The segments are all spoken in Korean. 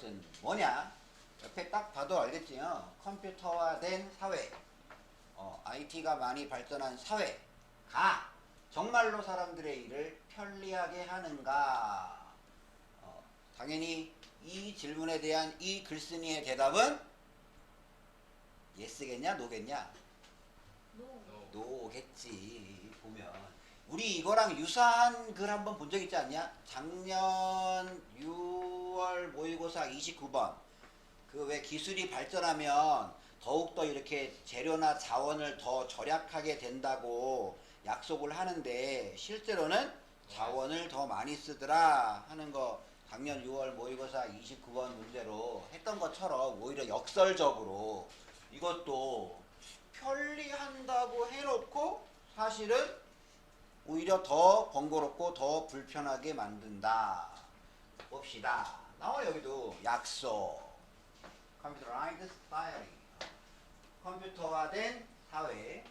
것은 뭐냐? 옆에 딱 봐도 알겠지요. 컴퓨터화된 사회, IT가 많이 발전한 사회가 정말로 사람들의 일을 편리하게 하는가? 당연히 이 질문에 대한 이 글쓴이의 대답은 예스겠냐, 노겠냐? 노겠지. 보면 우리 이거랑 유사한 글 한번 본 적 있지 않냐? 작년 6월 모의고사 29번. 그 왜 기술이 발전하면 더욱더 이렇게 재료나 자원을 더 절약하게 된다고 약속을 하는데 실제로는 자원을 더 많이 쓰더라 하는 거 작년 6월 모의고사 29번 문제로 했던 것처럼 오히려 역설적으로 이것도 편리한다고 해놓고 사실은 오히려 더 번거롭고 더 불편하게 만든다. 봅시다. 나와 여기도 약속. Computerized society. 컴퓨터화된 사회.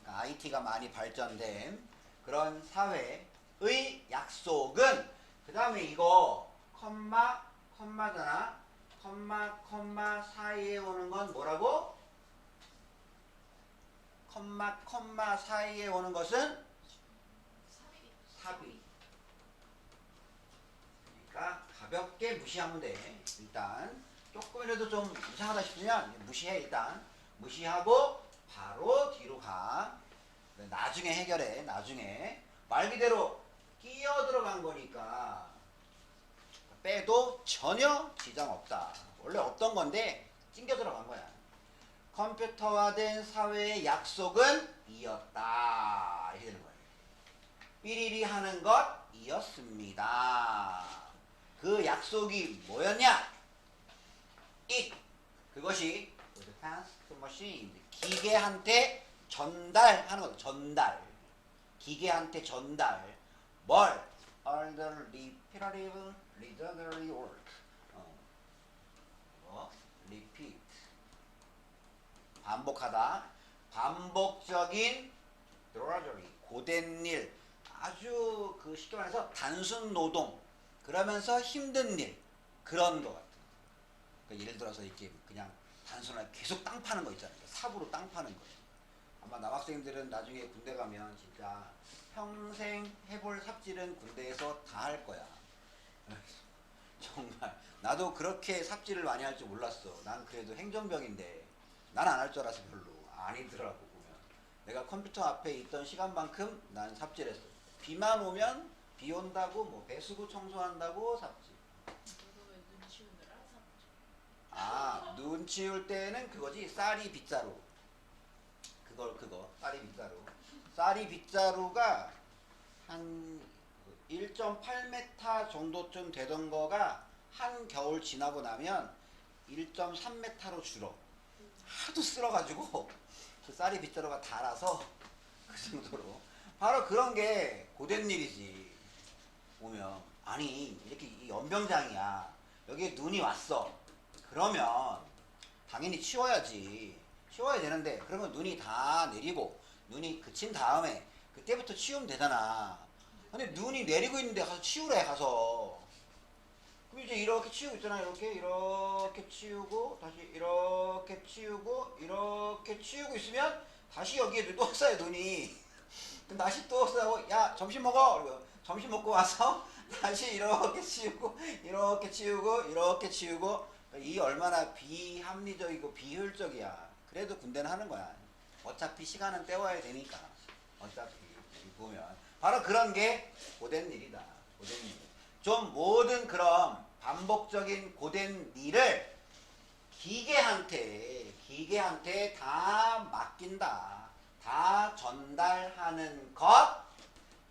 그러니까 IT가 많이 발전된 그런 사회의 약속은 그 다음에 이거 컴마잖아. 컴마 사이에 오는 건 뭐라고? 컴마 사이에 오는 것은 삽입. 그러니까 가볍게 무시하면 돼. 일단 조금이라도 좀 이상하다 싶으면 무시해. 일단 무시하고 바로 뒤로 가. 나중에 해결해. 나중에 말 그대로 끼어 들어간 거니까 빼도 전혀 지장 없다. 원래 없던 건데 찡겨 들어간 거야. 컴퓨터화된 사회의 약속은 이었다. 이렇게 되는 거예요. 삐리리 하는 것 이었습니다. 그 약속이 뭐였냐? 그것이 the task machine, 기계한테 전달하는 거다. 전달. 기계한테 전달. 뭘? All the repetitive, redundant work. repeat. 반복하다. 반복적인 drudgery, 고된 일. 아주 그 쉽게 말해서 단순 노동. 그러면서 힘든 일. 그런 것 같아요. 그러니까 예를 들어서 이렇게 그냥 단순하게 계속 땅 파는 거 있잖아요. 삽으로 땅 파는 거. 아마 남학생들은 나중에 군대 가면 진짜 평생 해볼 삽질은 군대에서 다 할 거야. 정말 나도 그렇게 삽질을 많이 할 줄 몰랐어. 난 그래도 행정병인데 난 안 할 줄 알아서 별로 아니더라고. 보면 내가 컴퓨터 앞에 있던 시간만큼 난 삽질했어. 비만 오면 비 온다고 뭐 배수구 청소한다고 삽질. 아, 눈 치울 때는 그거지. 쌀이 빗자루. 그거 쌀이 빗자루. 쌀이 빗자루가 한 1.8m 정도쯤 되던 거가 한 겨울 지나고 나면 1.3m로 줄어. 하도 쓸어가지고 그 쌀이 빗자루가 닳아서 그 정도로. 바로 그런 게 고된 일이지. 보면 아니 이렇게 이 연병장이야. 여기에 눈이 왔어. 그러면 당연히 치워야지. 치워야 되는데 그러면 눈이 다 내리고 눈이 그친 다음에 그때부터 치우면 되잖아. 근데 눈이 내리고 있는데 가서 치우래. 가서 그럼 이제 이렇게 치우고 있잖아. 이렇게 치우고 다시 이렇게 치우고 이렇게 치우고 있으면 다시 여기에 또 쌓여 눈이. 그럼 다시 또 쌓고 야 점심 먹어. 그리고 점심 먹고 와서 다시 이렇게 치우고 이렇게 치우고 이렇게 치우고. 이 얼마나 비합리적이고 비효율적이야. 그래도 군대는 하는 거야. 어차피 시간은 때워야 되니까. 어차피 보면 바로 그런 게 고된 일이다. 고된 일. 좀 모든 그런 반복적인 고된 일을 기계한테 다 맡긴다. 다 전달하는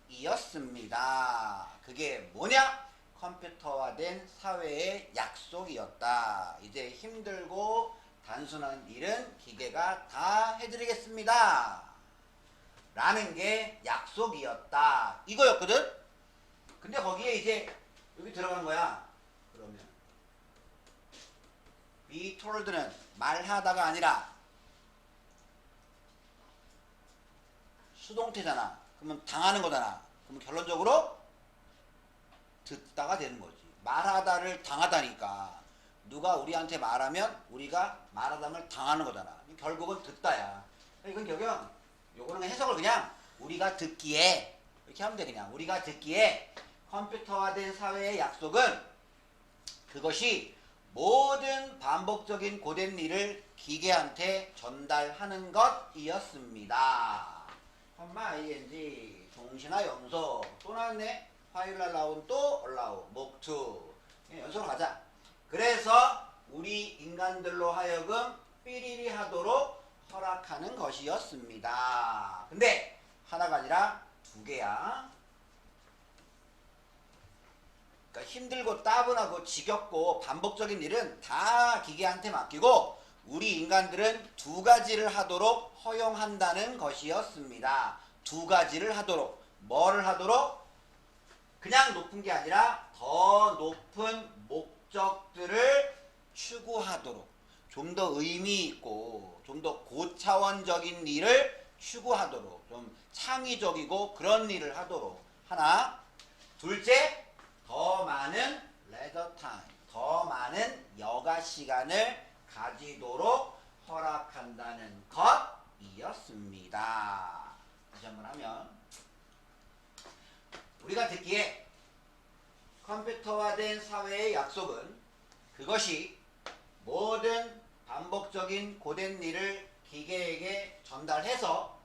것이었습니다. 그게 뭐냐? 컴퓨터화된 사회의 약속이었다. 이제 힘들고 단순한 일은 기계가 다 해드리겠습니다. 라는 게 약속이었다. 이거였거든? 근데 거기에 이제 여기 들어간 거야. 그러면 be told는 말하다가 아니라 수동태잖아. 그러면 당하는 거잖아. 그러면 결론적으로 듣다가 되는 거지. 말하다를 당하다니까. 누가 우리한테 말하면 우리가 말하다를 당하는 거잖아. 결국은 듣다야. 이건 요거는 해석을 그냥 우리가 듣기에 이렇게 하면 돼. 그냥 우리가 듣기에 컴퓨터화된 사회의 약속은 그것이 모든 반복적인 고된 일을 기계한테 전달하는 것이었습니다. 컴마 ing 동시나 연속 또 나왔네. 화요일날 나온 또 allow 목투 연속으로 가자. 그래서 우리 인간들로 하여금 삐리리 하도록 허락하는 것이었습니다. 근데 하나가 아니라 두 개야. 그러니까 힘들고 따분하고 지겹고 반복적인 일은 다 기계한테 맡기고 우리 인간들은 두 가지를 하도록 허용한다는 것이었습니다. 두 가지를 하도록. 뭐를 하도록? 그냥 높은 게 아니라 더 높은 목적들을 추구하도록. 좀 더 의미 있고 좀 더 고차원적인 일을 추구하도록. 좀 창의적이고 그런 일을 하도록. 하나. 둘째. 더 많은 leisure time, 더 많은 여가 시간을 가지도록 허락한다는 것이었습니다. 다시 한번 하면 우리가 듣기에 컴퓨터화된 사회의 약속은 그것이 모든 반복적인 고된 일을 기계에게 전달해서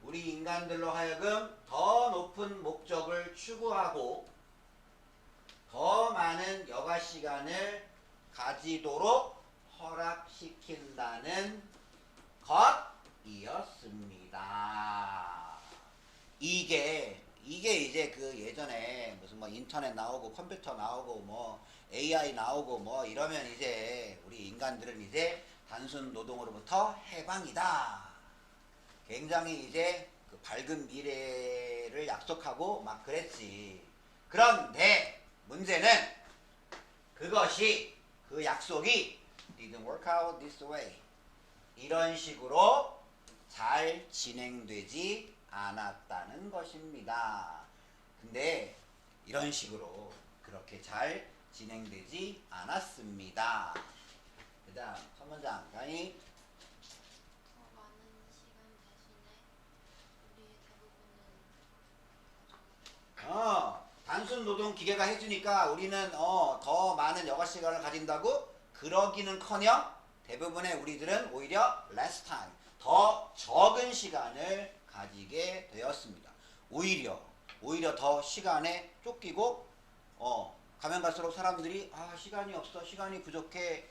우리 인간들로 하여금 더 높은 목적을 추구하고 더 많은 여가 시간을 가지도록 허락시킨다는 것이었습니다. 이게 이제 그 예전에 무슨 뭐 인터넷 나오고 컴퓨터 나오고 뭐 AI 나오고 뭐 이러면 이제 우리 인간들은 이제 단순 노동으로부터 해방이다. 굉장히 이제 그 밝은 미래를 약속하고 막 그랬지. 그런데 문제는 그것이 그 약속이 didn't work out this way. 이런 식으로 잘 진행되지 않았다는 것입니다. 근데 이런 식으로 그렇게 잘 진행되지 않았습니다. 그 다음 첫 문장 강의. 더 많은 시간 대신에 우리 대부분은 단순 노동 기계가 해주니까 우리는 더 많은 여가 시간을 가진다고? 그러기는커녕 대부분의 우리들은 오히려 less time, 더 적은 시간을 가지게 되었습니다. 오히려 더 시간에 쫓기고 가면 갈수록 사람들이 시간이 없어, 시간이 부족해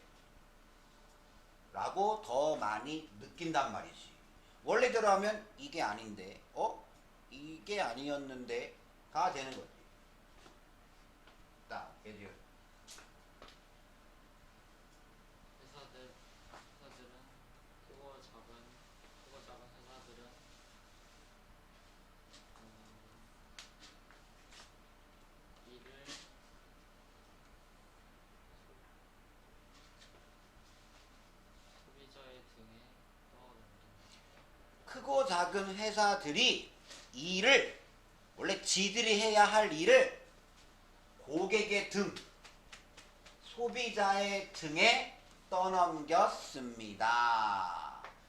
라고 더 많이 느낀단 말이지. 원래대로 하면 이게 아닌데 이게 아니었는데 가 되는 거지. 예지요. 회사들은 크고 작은 회사들은 일을 소비자의 등에 떠넘긴다. 크고 작은 회사들이 일을 원래 지들이 해야 할 일을 고객의 등, 소비자의 등에 떠넘겼습니다.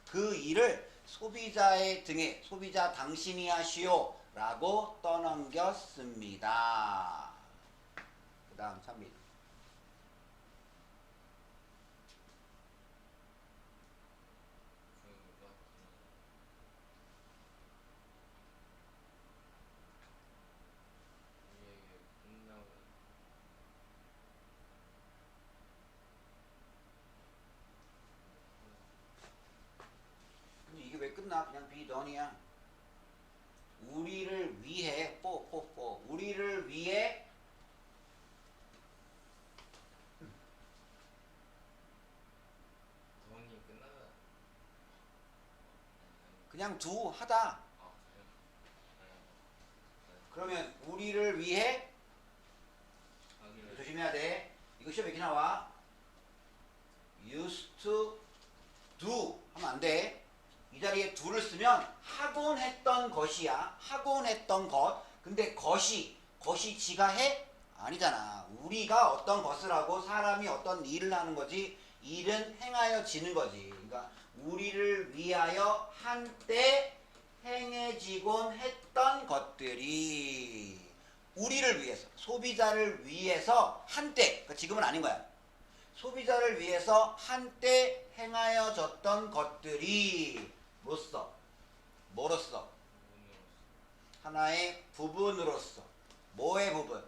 그 일을 소비자의 등에 소비자 당신이 하시오 라고 떠넘겼습니다. 그 다음 3일. 이게 왜 끝나? 그냥 be done이야. 우리를 위해 우리를 위해 돈이 끝나다. 그냥 do 하다. 그러면 우리를 위해 조심해야 돼. 이거 시험에 이렇게 나와. used to do 하면 안 돼. 이 자리에 do를 쓰면 하곤 했던 것이야. 하곤 했던 것. 근데 것이 지가 해? 아니잖아. 우리가 어떤 것을 하고 사람이 어떤 일을 하는 거지 일은 행하여지는 거지. 그러니까 우리를 위하여 한때 행해지곤 했던 것들이 우리를 위해서 소비자를 위해서 한때 그러니까 지금은 아닌 거야. 소비자를 위해서 한때 행하여졌던 것들이 뭐로써 하나의 부분으로서 뭐의 부분?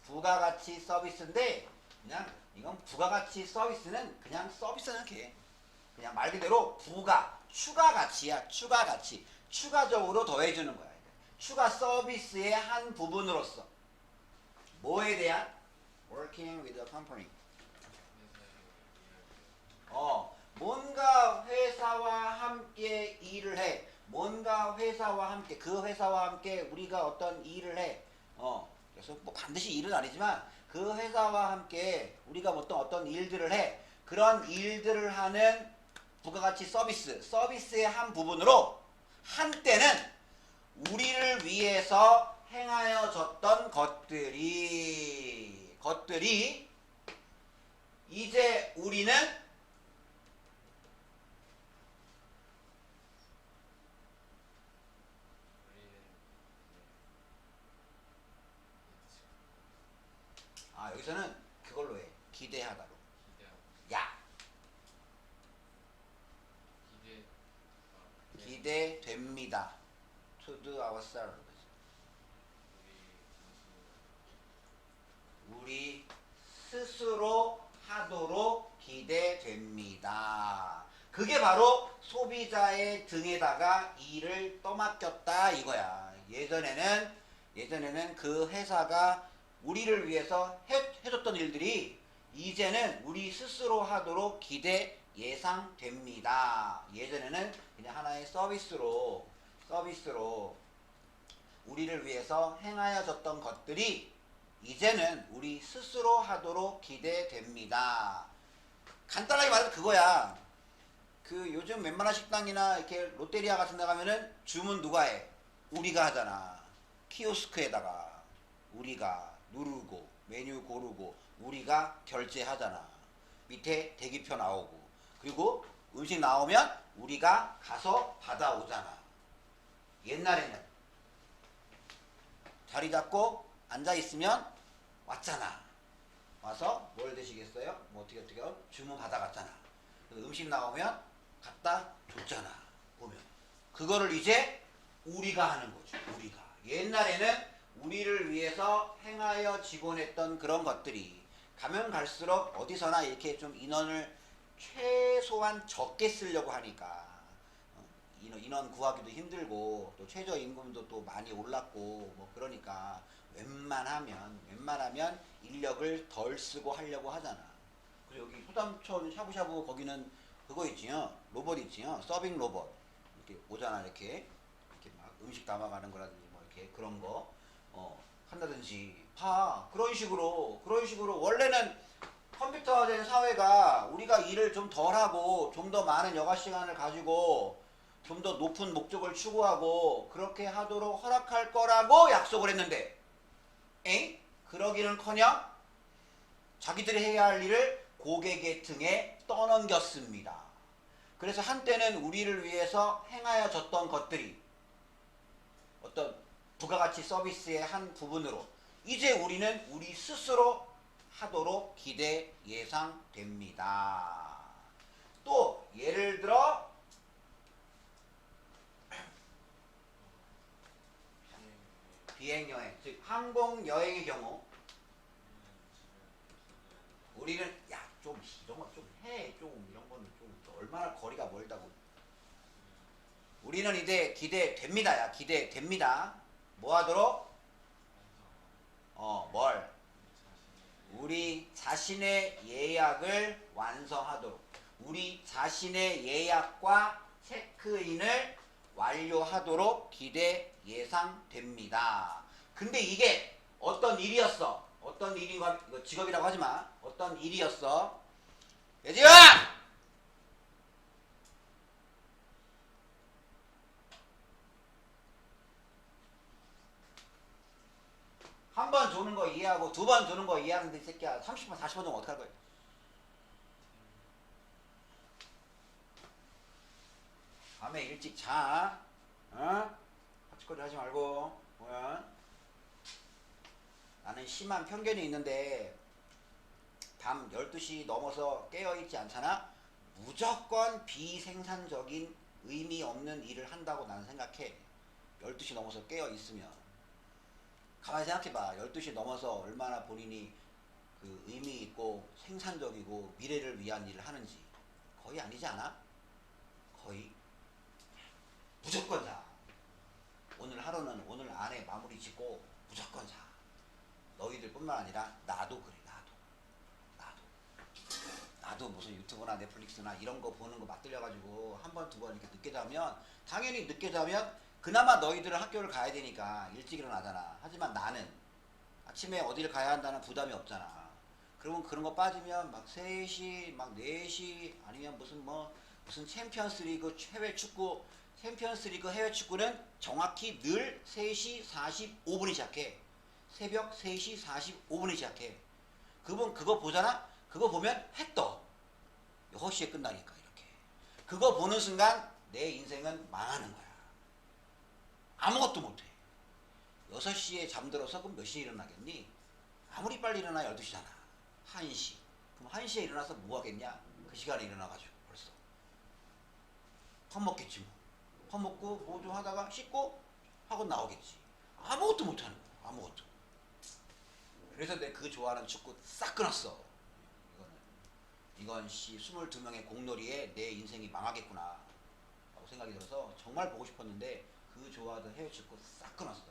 부가가치 서비스인데 그냥 이건 부가가치 서비스는 그냥 서비스는 이렇게 그냥 말 그대로 추가가치야. 추가가치 추가적으로 더해주는 거야. 추가 서비스의 한 부분으로서 뭐에 대한? Working with a company 뭔가 회사와 함께 일을 해. 뭔가 회사와 함께 그 회사와 함께 우리가 어떤 일을 해. 그래서 뭐 반드시 일은 아니지만 그 회사와 함께 우리가 어떤 일들을 해. 그런 일들을 하는 부가가치 서비스의 한 부분으로 한때는 우리를 위해서 행하여졌던 것들이 이제 우리는 여기서는 그걸로 해. 기대하다로. 야. 기대됩니다. To do ourselves. 우리 스스로 하도록 기대됩니다. 그게 바로 소비자의 등에다가 일을 떠맡겼다 이거야. 예전에는 그 회사가 우리를 위해서 해줬던 일들이 이제는 우리 스스로 하도록 예상됩니다. 예전에는 그냥 하나의 서비스로 우리를 위해서 행하여졌던 것들이 이제는 우리 스스로 하도록 기대됩니다. 간단하게 말해서 그거야. 그 요즘 웬만한 식당이나 이렇게 롯데리아 같은 데 가면은 주문 누가 해? 우리가 하잖아. 키오스크에다가 우리가 누르고 메뉴 고르고 우리가 결제하잖아. 밑에 대기표 나오고 그리고 음식 나오면 우리가 가서 받아오잖아. 옛날에는 자리 잡고 앉아있으면 왔잖아. 와서 뭘 드시겠어요? 뭐 어떻게 주문 받아갔잖아. 음식 나오면 갖다 줬잖아. 보면 그거를 이제 우리가 하는 거죠. 우리가 옛날에는 우리를 위해서 행하여지곤 했던 그런 것들이 가면 갈수록 어디서나 이렇게 좀 인원을 최소한 적게 쓰려고 하니까 인원 구하기도 힘들고 또 최저임금도 또 많이 올랐고 뭐 그러니까 웬만하면 인력을 덜 쓰고 하려고 하잖아. 그리고 여기 소담촌 샤브샤브 거기는 그거 있지요. 로봇 있지요. 서빙 로봇 이렇게 오잖아. 이렇게 막 음식 담아가는 거라든지 뭐 이렇게 그런 거 한다든지 그런 식으로 원래는 컴퓨터화된 사회가 우리가 일을 좀 덜하고 좀 더 많은 여가 시간을 가지고 좀 더 높은 목적을 추구하고 그렇게 하도록 허락할 거라고 약속을 했는데 그러기는커녕 자기들이 해야 할 일을 고객의 등에 떠넘겼습니다. 그래서 한때는 우리를 위해서 행하여졌던 것들이 어떤 부가가치 서비스의 한 부분으로 이제 우리는 우리 스스로 하도록 예상됩니다. 또 예를 들어 비행여행, 즉 항공여행의 경우 우리는 좀 이런 거 좀 해. 이런 거는 좀 얼마나 거리가 멀다고. 우리는 이제 기대됩니다. 기대됩니다. 뭐 하도록? 뭘? 우리 자신의 예약을 완성하도록. 우리 자신의 예약과 체크인을 완료하도록 예상됩니다. 근데 이게 어떤 일이었어? 어떤 일인가? 이거 직업이라고 하지 마. 어떤 일이었어? 예지야! 한번 도는 거 이해하고 두 번 도는 거 이해하는데 이 새끼야 30번 40번 정도 어떡할 거야? 밤에 일찍 자. 어? 헛짓거리 하지 말고. 뭐야? 나는 심한 편견이 있는데 밤 12시 넘어서 깨어있지 않잖아? 무조건 비생산적인 의미 없는 일을 한다고 나는 생각해. 12시 넘어서 깨어있으면. 가만히 생각해봐. 12시 넘어서 얼마나 본인이 그 의미 있고 생산적이고 미래를 위한 일을 하는지. 거의 아니지 않아? 거의. 무조건 자. 오늘 하루는 오늘 안에 마무리 짓고 무조건 자. 너희들 뿐만 아니라 나도 그래. 나도 무슨 유튜브나 넷플릭스나 이런 거 보는 거 맞들려가지고 한 번, 두 번 이렇게 늦게 자면 당연히 늦게 자면 그나마 너희들은 학교를 가야 되니까 일찍 일어나잖아. 하지만 나는 아침에 어디를 가야 한다는 부담이 없잖아. 그러면 그런 거 빠지면 막 3시, 막 4시 아니면 무슨 챔피언스 리그 해외 축구 챔피언스 리그 해외 축구는 정확히 늘 3시 45분이 시작해. 새벽 3시 45분이 시작해. 그거 보잖아? 그거 보면 해 떠. 6시에 끝나니까 이렇게. 그거 보는 순간 내 인생은 망하는 거야. 아무것도 못해. 6시에 잠들어서 그럼 몇 시에 일어나겠니? 아무리 빨리 일어나 12시잖아. 1시. 그럼 1시에 일어나서 뭐 하겠냐? 그 시간에 일어나가지고 벌써. 밥 먹겠지 뭐. 밥 먹고 뭐 좀 하다가 씻고 학원 나오겠지. 아무것도 못하는 거야. 아무것도. 그래서 내 그 좋아하는 축구 싹 끊었어. 이건 22명의 공놀이에 내 인생이 망하겠구나 라고 생각이 들어서 정말 보고 싶었는데 그 좋아하던 해외 축구 싹 끊었어.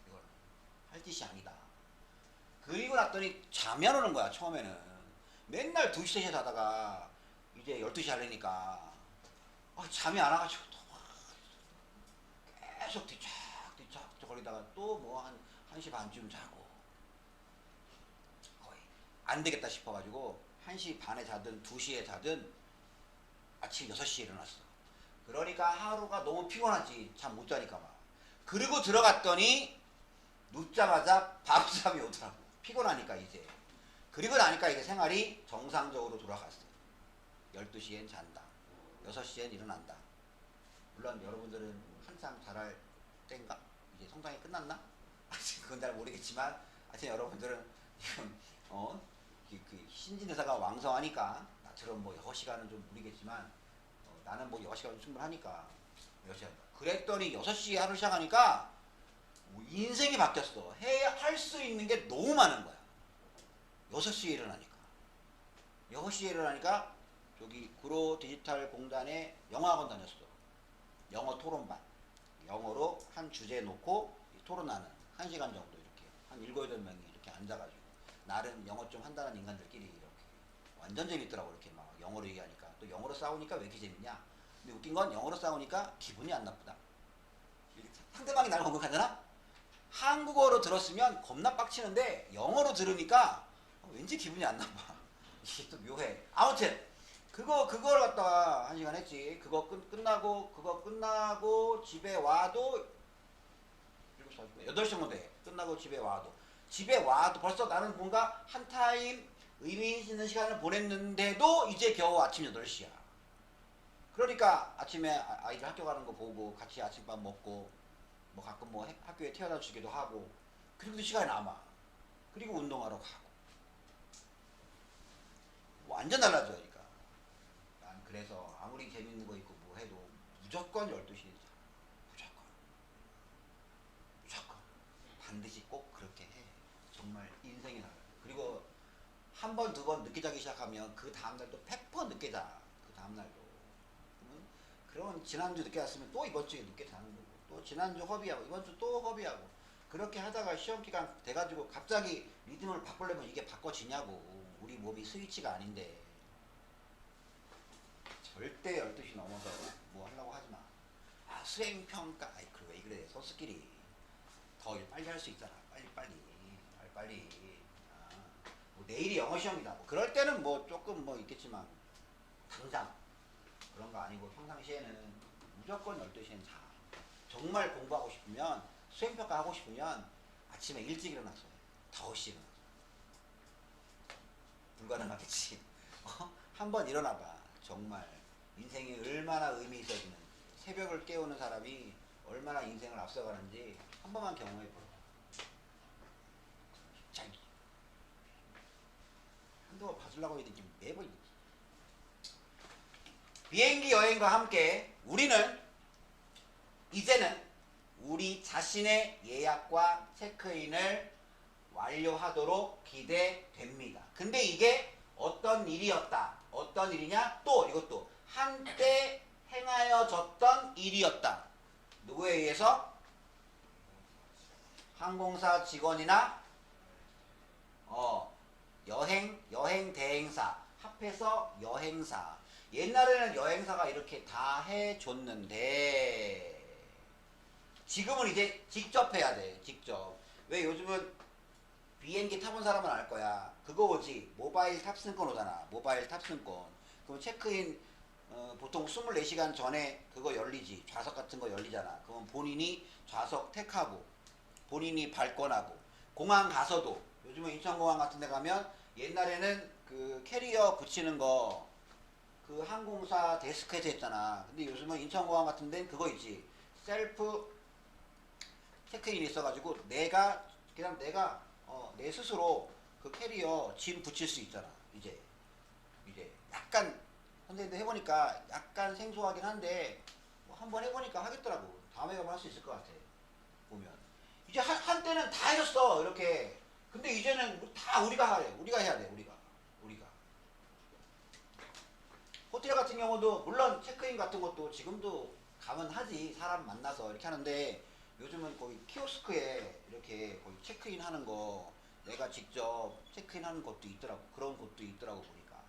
이걸 할 짓이 아니다. 그리고 났더니 잠이 안 오는 거야. 처음에는 맨날 2시 3시에 자다가 이제 12시 하려니까 잠이 안 와가지고 또 계속 뒤척 거리다가 또 뭐 한 1시 반쯤 자고 거의 안 되겠다 싶어가지고 1시 반에 자든 2시에 자든 아침 6시에 일어났어. 그러니까 하루가 너무 피곤하지. 잠 못 자니까 막. 그리고 들어갔더니 눕자마자 바로 잠이 오더라고. 피곤하니까 이제. 그리고 나니까 이게 생활이 정상적으로 돌아갔어. 12시엔 잔다. 6시엔 일어난다. 물론 여러분들은 한참 잘할 때인가? 이제 성장이 끝났나? 아직 그건 잘 모르겠지만 하여튼 여러분들은 지금 그 신진대사가 왕성하니까 나처럼 뭐 6시간은 좀 무리겠지만 나는 뭐 6시간은 충분하니까 6시간. 그랬더니 6시에 하루 시작하니까 뭐 인생이 바뀌었어. 할 수 있는 게 너무 많은 거야. 6시에 일어나니까. 6시에 일어나니까 저기 구로 디지털 공단에 영어학원 다녔어. 영어 토론반. 영어로 한 주제 놓고 토론하는 1시간 정도 이렇게 한 7, 8명이 이렇게 앉아가지고 나름 영어 좀 한다는 인간들끼리 이렇게 완전 재밌더라고. 이렇게 막 영어로 얘기하니까 또 영어로 싸우니까 왜 이렇게 재밌냐. 근데 웃긴 건 영어로 싸우니까 기분이 안 나쁘다. 상대방이 나를 공격하잖아. 한국어로 들었으면 겁나 빡치는데 영어로 들으니까 왠지 기분이 안 나빠. 이게 또 묘해. 아무튼 그걸 갖다가 1시간 했지. 그거 끝나고 집에 와도 7시 40분 8시 정도 돼. 끝나고 집에 와도 벌써 나는 뭔가 한 타임 의미 있는 시간을 보냈는데도 이제 겨우 아침 8시야. 그러니까 아침에 아이들 학교 가는 거 보고 같이 아침밥 먹고 뭐 가끔 뭐 학교에 태워다 주기도 하고 그리고 시간이 남아. 그리고 운동하러 가고 완전 달라져. 그러니까 난 그래서 아무리 재밌는 거 있고 뭐 해도 무조건 12시에 자. 무조건 반드시 꼭 그렇게 해. 정말 인생이 달라요. 그리고 한 번, 두 번 늦게 자기 시작하면 그 다음날도 100% 늦게 자. 그 다음날도. 그러면 지난주 늦게 잤으면 또 이번 주에 늦게 자는 거고 또 지난주 허비하고 이번 주 또 허비하고 그렇게 하다가 시험기간 돼가지고 갑자기 리듬을 바꾸려면 이게 바꿔지냐고. 우리 몸이 스위치가 아닌데 절대 12시 넘어서 뭐 하려고 하지 마. 수행평가. 왜 그래. 선수끼리 더 빨리 할 수 있잖아. 빨리. 뭐 내일이 영어 시험이다. 뭐 그럴 때는 뭐 조금 뭐 있겠지만 당장 그런 거 아니고 평상시에는 무조건 12시엔 자. 정말 공부하고 싶으면 수행평가 하고 싶으면 아침에 일찍 일어나서 해. 5시는 불가능하겠지. 한번 일어나봐. 정말 인생이 얼마나 의미 있어지는, 새벽을 깨우는 사람이 얼마나 인생을 앞서가는지 한 번만 경험해보라. 자, 한동안 봐주려고 해도 지금 매번 비행기 여행과 함께 우리는 이제는 우리 자신의 예약과 체크인을 완료하도록 기대됩니다. 근데 이게 어떤 일이었다. 어떤 일이냐? 또 이것도 한때 행하여졌던 일이었다. 누구에 의해서? 항공사 직원이나 여행 대행사, 합해서 여행사. 옛날에는 여행사가 이렇게 다 해줬는데 지금은 이제 직접 해야 돼. 직접. 왜 요즘은 비행기 타본 사람은 알 거야. 그거 오지. 모바일 탑승권 오잖아. 모바일 탑승권. 그럼 체크인 보통 24시간 전에 그거 열리지. 좌석 같은 거 열리잖아. 그럼 본인이 좌석 택하고 본인이 발권하고 공항 가서도 요즘은 인천공항 같은 데 가면 옛날에는 그 캐리어 붙이는 거 그 항공사 데스크에서 했잖아. 근데 요즘은 인천공항 같은 데는 그거 있지. 셀프 체크인이 있어가지고 그냥 내가 내 스스로 그 캐리어 짐 붙일 수 있잖아. 이제 약간 선생님도 해보니까 약간 생소하긴 한데 뭐 한번 해보니까 하겠더라고. 다음에 가면 할 수 있을 것 같아. 보면 이제 한때는 다 해줬어 이렇게. 근데 이제는 다 우리가 해야 돼. 우리가 호텔 같은 경우도 물론 체크인 같은 것도 지금도 가면 하지. 사람 만나서 이렇게 하는데 요즘은 거의 키오스크에 이렇게 거의 체크인 하는 거 내가 직접 체크인 하는 것도 있더라고. 그런 것도 있더라고. 보니까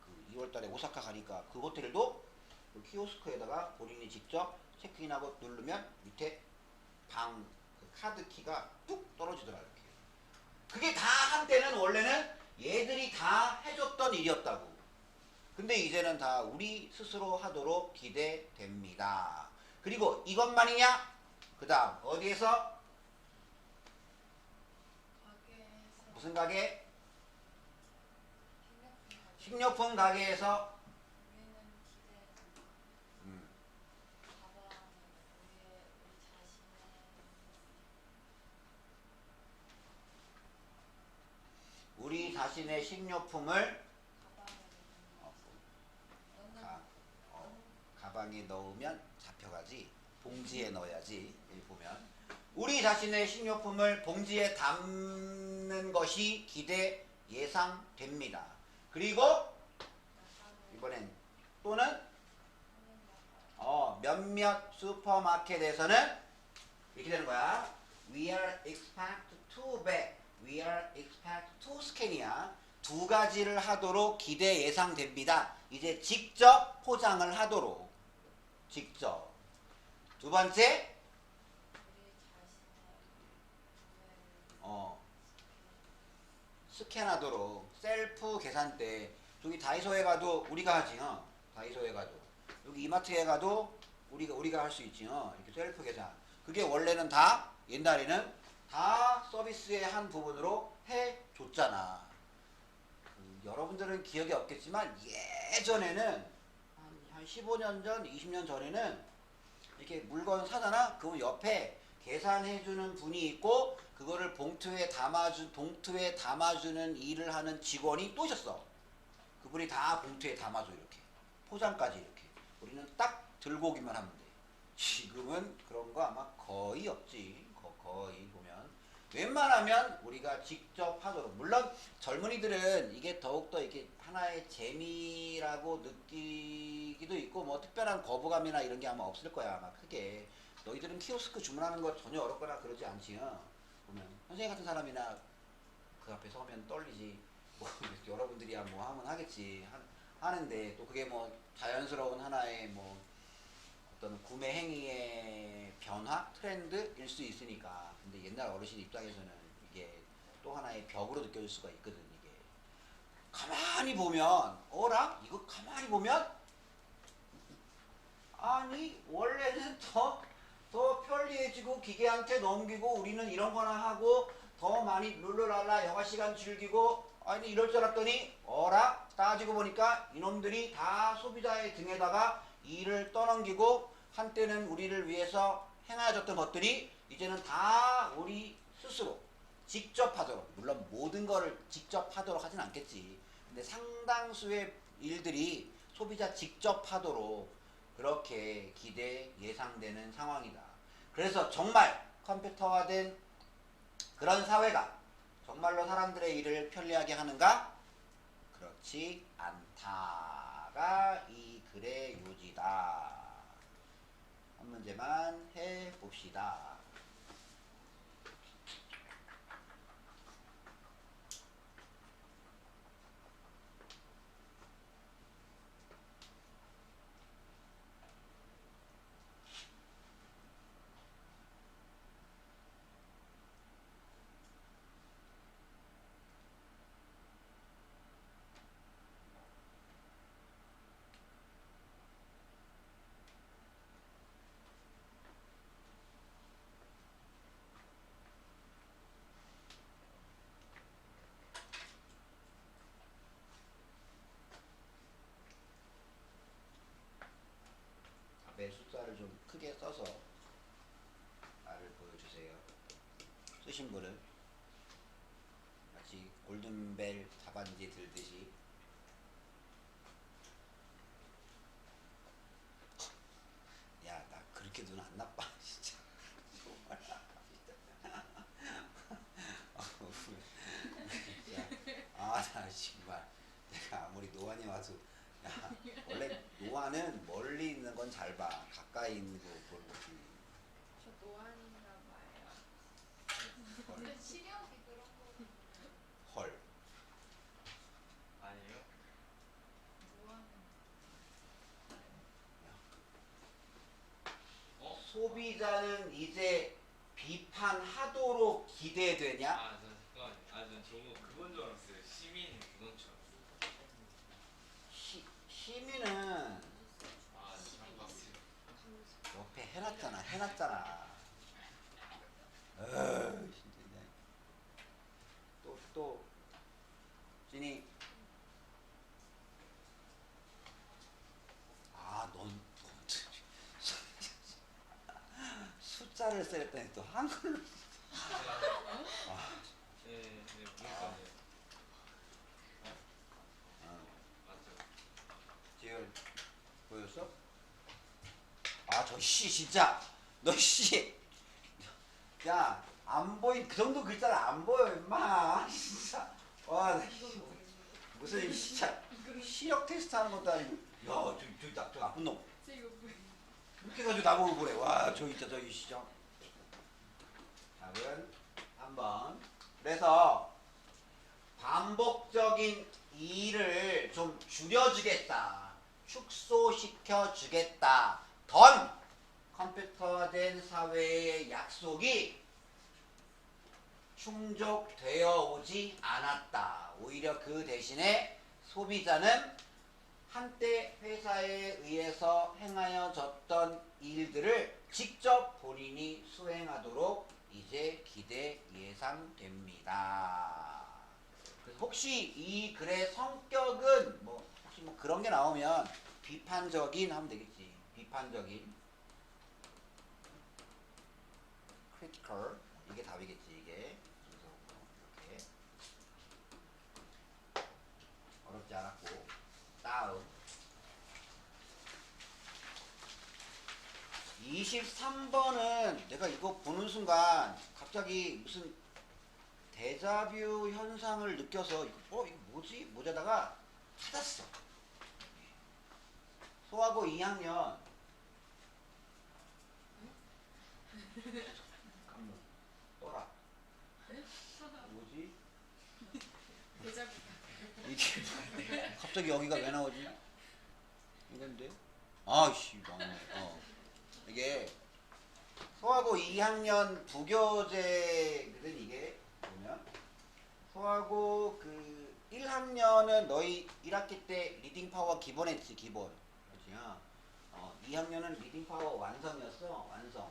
그 2월달에 오사카 가니까 그 호텔도 그 키오스크에다가 본인이 직접 체크인하고 누르면 밑에 그 카드 키가 뚝 떨어지더라. 이렇게. 그게 다 한때는 원래는 얘들이 다 해줬던 일이었다고. 근데 이제는 다 우리 스스로 하도록 기대됩니다. 그리고 이것만이냐? 그 다음 어디에서? 가게에서 무슨 가게? 식료품 식료품 가게에서 우리는 기대된다. 음, 가방에 우리 자신의 식료품을 가방에 어, 넣는 가, 가방에 넣으면 잡혀가지. 봉지에 넣어야지. 여기 보면 우리 자신의 식료품을 봉지에 담는 것이 기대 예상됩니다. 그리고 이번엔 또는 몇몇 슈퍼마켓에서는 이렇게 되는 거야. We are expect to bag. We are expect to scan이야. 두 가지를 하도록 기대 예상됩니다. 이제 직접 포장을 하도록. 직접. 두 번째, 우리 자신의 스캔하도록. 셀프 계산대. 저기 다이소에 가도 우리가 하지. 다이소에 가도. 여기 이마트에 가도 우리가 할 수 있지. 이렇게 셀프 계산. 그게 원래는 다 옛날에는 다 서비스의 한 부분으로 해줬잖아. 여러분들은 기억이 없겠지만 예전에는 한 15년 전, 20년 전에는 이렇게 물건 사잖아. 그럼 옆에 계산해주는 분이 있고 그거를 봉투에 담아주는 일을 하는 직원이 또 있었어. 그분이 다 봉투에 담아줘. 이렇게 포장까지 이렇게. 우리는 딱 들고 오기만 하면 돼. 지금은 그런 거 아마 거의 없지. 거의 보면 웬만하면 우리가 직접 하도록. 물론 젊은이들은 이게 더욱더 이게 하나의 재미라고 느끼기도 있고 뭐 특별한 거부감이나 이런 게 아마 없을 거야. 아마 크게. 너희들은 키오스크 주문하는 거 전혀 어렵거나 그러지 않지. 보면 선생님 같은 사람이나 그 앞에 서면 떨리지. 뭐 여러분들이야 뭐 하면 하겠지. 하는데 또 그게 뭐 자연스러운 하나의 뭐 어떤 구매 행위의 변화, 트렌드일 수 있으니까. 근데 옛날 어르신 입장에서는 이게 또 하나의 벽으로 느껴질 수가 있거든. 이게 가만히 보면 어라? 이거 가만히 보면 아니 원래는 더 편리해지고 기계한테 넘기고 우리는 이런 거나 하고 더 많이 룰루랄라 영화 시간 즐기고 아니 이럴 줄 알았더니 어라 따지고 보니까 이놈들이 다 소비자의 등에다가 일을 떠넘기고 한때는 우리를 위해서 행하여졌던 것들이 이제는 다 우리 스스로 직접 하도록, 물론 모든 거를 직접 하도록 하진 않겠지. 근데 상당수의 일들이 소비자 직접 하도록 그렇게 예상되는 상황이다. 그래서 정말 컴퓨터화된 그런 사회가 정말로 사람들의 일을 편리하게 하는가? 그렇지 않다가 이 글의 요지다. 한 문제만 해봅시다. 앞에 숫자를 좀 크게 써서 말을 보여주세요. 쓰신 분은 마치 골든벨 답안지 들듯이. 야, 나 그렇게 눈 안 나빠 진짜. 정말. 아, 나 정말 내가 아무리 노안이 와서 야, 원래 노안은 멀리 있는 건 잘 봐. 가까이 있는 거 보지. 저 노안인가 봐요. 근데 시력이 그런 거 헐. 아니에요? 노안은 소비자는 이제 비판하도록 기대되냐? 아, 잠깐만요. 전 저거 그건 줄 알았어요. 시민 그건 줄 알았어요. 시민은 아, 잘못 봤어요. 옆에 해놨잖아. 진짜. 또 진이. 넌 숫자를 쓰랬더니 또 한글로. 네, 그러니까요. 맞죠. 지금 보였어? 저 진짜 너 야, 안 보인 그 정도 글자를 안 보여 임마. 진짜 와, 나 무슨 진짜 시력 테스트 하는 것도 아니고 야, 저 나쁜 놈 이렇게 해가지고 나보고 그래. 와, 저 진짜 답은 3번. 그래서 반복적인 일을 좀 줄여주겠다, 축소시켜주겠다 던 컴퓨터화된 사회의 약속이 충족되어 오지 않았다. 오히려 그 대신에 소비자는 한때 회사에 의해서 행하여졌던 일들을 직접 본인이 수행하도록 이제 예상됩니다. 그래서 혹시 이 글의 성격은 혹시 그런 게 나오면 비판적인 하면 되겠지. 비판적인 critical 이게 답이겠지. 이게 이렇게 어렵지 않았고. 다음 23번은 내가 이거 보는 순간 갑자기 무슨 데자뷰 현상을 느껴서 이거 뭐지? 모자다가 찾았어. 소하고 2학년 떠라. 뭐지? 대자뷰 이게 갑자기 여기가 왜 나오지? 이건데? 아이씨, 이게 소하고 2학년 부교재거든. 이게 보면 소하고 1학년은 너희 1학기 때 리딩 파워 기본했지. 기본. 그렇지? 2학년은 리딩 파워 완성이었어. 완성.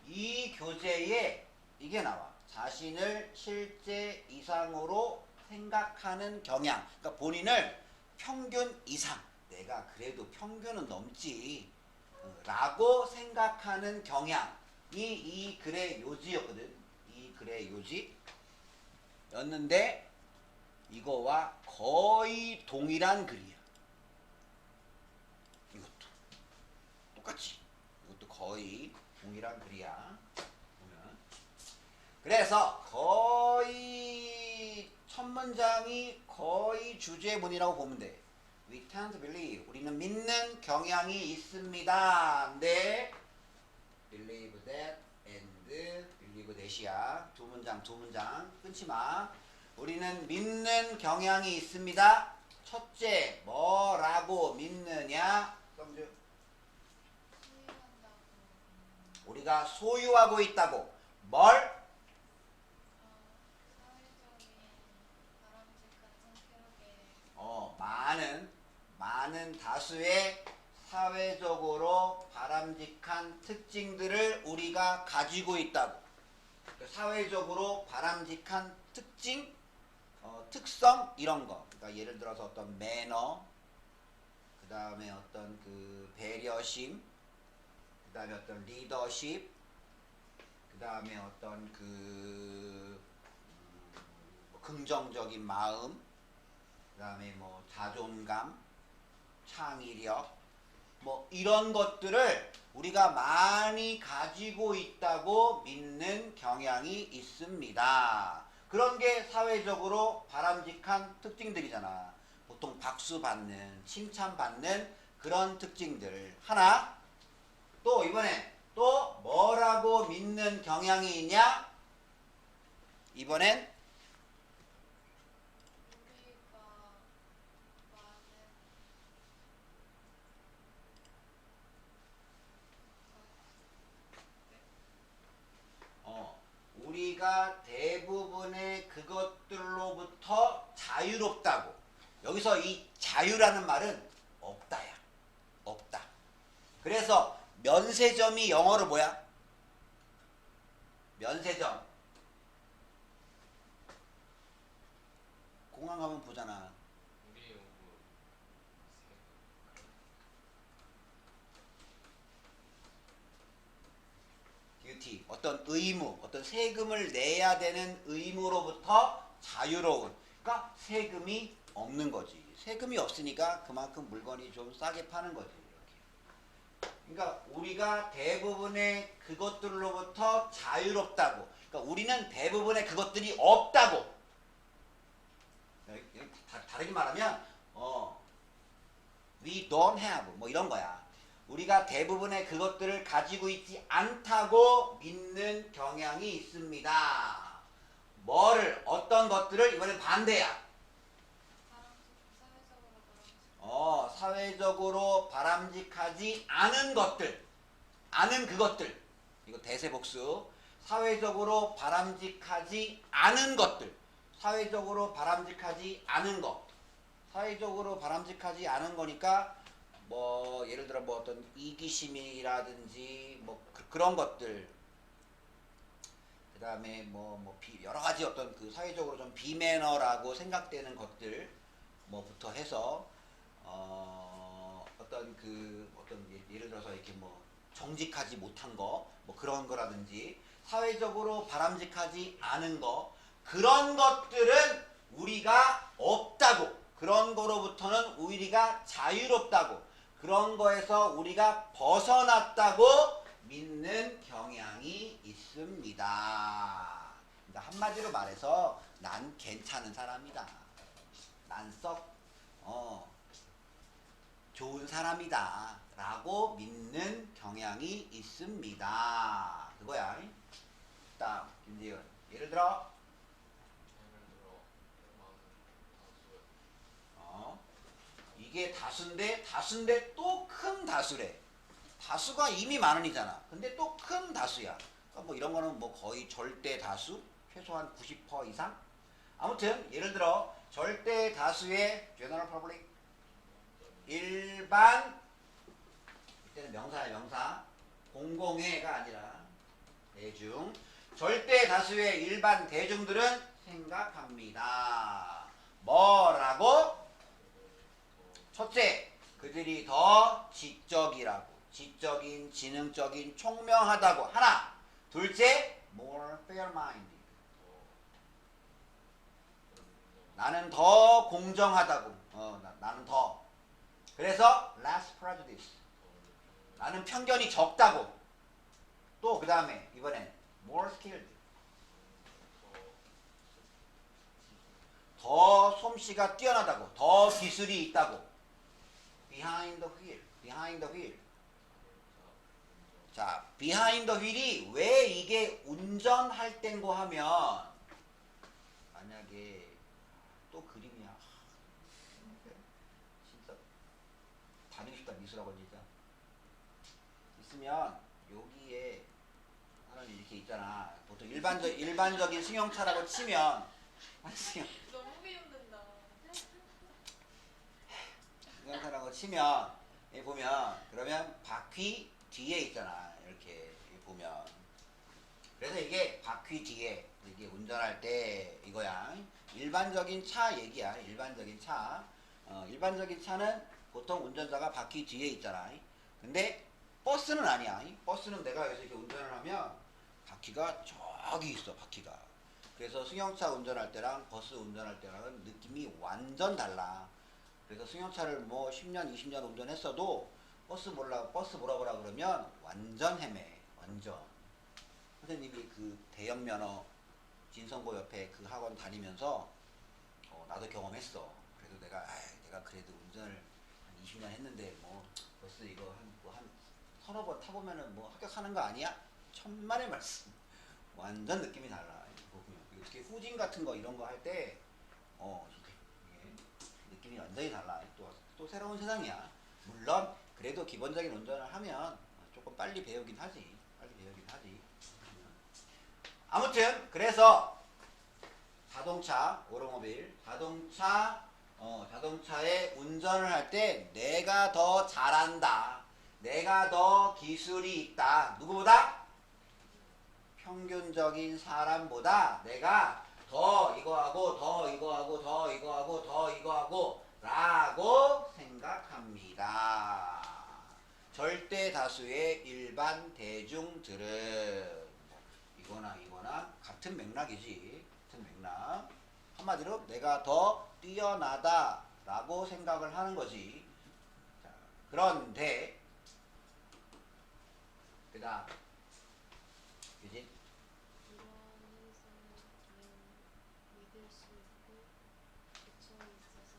이 교재에 이게 나와. 자신을 실제 이상으로 생각하는 경향. 그러니까 본인을 평균 이상. 내가 그래도 평균은 넘지. 라고 생각하는 경향이 이 글의 요지였거든. 이 글의 요지. 였는데 이거와 거의 동일한 글이야. 이것도 똑같이. 이것도 거의 동일한 글이야. 보면. 그래서 거의 첫 문장이 거의 주제문이라고 보면 돼. We tend to believe. 우리는 믿는 경향이 있습니다. 네. believe that and believe that이야. 두 문장 끊지 마. 우리는 믿는 경향이 있습니다. 첫째, 뭐라고 믿느냐? 성주. 소유한다고. 우리가 소유하고 있다고. 뭘? 사회적인 바람직한 성격에 많은 다수의 사회적으로 바람직한 특징들을 우리가 가지고 있다고. 사회적으로 바람직한 특징, 특성 이런 거. 그러니까 예를 들어서 어떤 매너, 그 다음에 어떤 그 배려심, 그 다음에 어떤 리더십, 그 다음에 어떤 뭐 긍정적인 마음, 그 다음에 뭐 자존감, 창의력, 뭐 이런 것들을 우리가 많이 가지고 있다고 믿는 경향이 있습니다. 그런 게 사회적으로 바람직한 특징들이잖아. 보통 박수 받는, 칭찬받는 그런 특징들. 하나, 또 이번에 또 뭐라고 믿는 경향이 있냐? 이번엔 우리가 많은 우리가 대부분의 그것들로부터 자유롭다고. 여기서 이 자유라는 말은 없다야. 없다. 그래서 면세점이 영어로 뭐야? 면세점. 공항 가면 보잖아. 우리 연구 듀티, 어떤 의무, 어떤 세금을 내야 되는 의무로부터 자유로운. 그러니까 세금이 없는 거지. 세금이 없으니까 그만큼 물건이 좀 싸게 파는 거지. 이렇게. 그러니까 우리가 대부분의 그것들로부터 자유롭다고. 그러니까 우리는 대부분의 그것들이 없다고. 다르게 말하면 we don't have 뭐 이런 거야. 우리가 대부분의 그것들을 가지고 있지 않다고 믿는 경향이 있습니다. 뭐를, 어떤 것들을? 이번엔 반대야. 사회적으로 바람직하지 않은 것들. 않은 그것들. 이거 대세복수. 사회적으로 바람직하지 않은 것들. 사회적으로 바람직하지 않은 것. 사회적으로 바람직하지 않은 거니까 뭐 예를 들어 뭐 어떤 이기심이라든지 뭐 그런 것들, 그 다음에 뭐 여러 가지 어떤 그 사회적으로 좀 비매너라고 생각되는 것들 뭐부터 해서 어떤 예를 들어서 이렇게 뭐 정직하지 못한 거 뭐 그런 거라든지 사회적으로 바람직하지 않은 거, 그런 것들은 우리가 없다고. 그런 거로부터는 우리가 자유롭다고. 그런 거에서 우리가 벗어났다고 믿는 경향이 있습니다. 그러니까 한마디로 말해서 난 괜찮은 사람이다. 난 썩 좋은 사람이다 라고 믿는 경향이 있습니다. 그거야. 다음 김지은. 예를 들어 이게 다수인데 또 큰 다수래. 다수가 이미 많은이잖아. 근데 또 큰 다수야. 그러니까 뭐 이런 거는 뭐 거의 절대 다수, 최소한 90% 이상. 아무튼 예를 들어 절대 다수의 general public, 일반, 이때는 명사야 명사. 공공의가 아니라 대중. 절대 다수의 일반 대중들은 생각합니다. 뭐라고? 첫째, 그들이 더 지적이라고. 지적인, 지능적인, 총명하다고. 하나. 둘째, more fair-minded. 나는 더 공정하다고. 나는 더. 그래서 less prejudice. 나는 편견이 적다고. 또 그 다음에 이번엔 more skilled. 더 솜씨가 뛰어나다고. 더 기술이 있다고. behind the wheel. behind the wheel. 자, behind the wheel이 왜 이게 운전할 땐고 하면 만약에 또 그림이야. 진짜 다니고 싶다 미술학원 진짜. 있으면 여기에 하나는 이렇게 있잖아. 보통 일반적인 승용차라고 치면 너무 비웃는다. 승용차라고 치면 여기 보면 그러면 바퀴 뒤에 있잖아. 이렇게 보면 그래서 이게 바퀴 뒤에 이게 운전할 때 이거야. 일반적인 차 얘기야. 일반적인 차. 일반적인 차는 보통 운전자가 바퀴 뒤에 있잖아. 근데 버스는 아니야. 버스는 내가 여기서 이렇게 운전을 하면 바퀴가 저기 있어. 바퀴가. 그래서 승용차 운전할 때랑 버스 운전할 때랑은 느낌이 완전 달라. 그래서 승용차를 뭐 10년, 20년 운전했어도 버스 몰아보라 그러면 완전 헤매. 완전. 선생님이 그 대형 면허 진성고 옆에 그 학원 다니면서 나도 경험했어. 그래도 내가 그래도 운전을 한 20년 했는데 뭐 버스 이거 한 서너 번 타보면은 뭐 합격하는 거 아니야? 천만의 말씀. 완전 느낌이 달라. 그리고 특히 후진 같은 거 이런 거 할 때 느낌이 완전히 달라. 또 새로운 세상이야. 물론 그래도 기본적인 운전을 하면 조금 빨리 배우긴 하지. 아무튼 그래서 자동차, 오토모빌, 자동차의 운전을 할 때 내가 더 잘한다. 내가 더 기술이 있다. 누구보다? 평균적인 사람보다 내가 더 이거하고 더 이거하고 더 이거하고 더 이거하고 라고 생각합니다. 절대 다수의 일반 대중들은 이거나 같은 맥락이지. 같은 맥락. 한마디로 내가 더 뛰어나다 라고 생각을 하는 거지. 자, 그런데 그 다음 유진 이러한 현상은 믿을 수 있고 기초에 있어서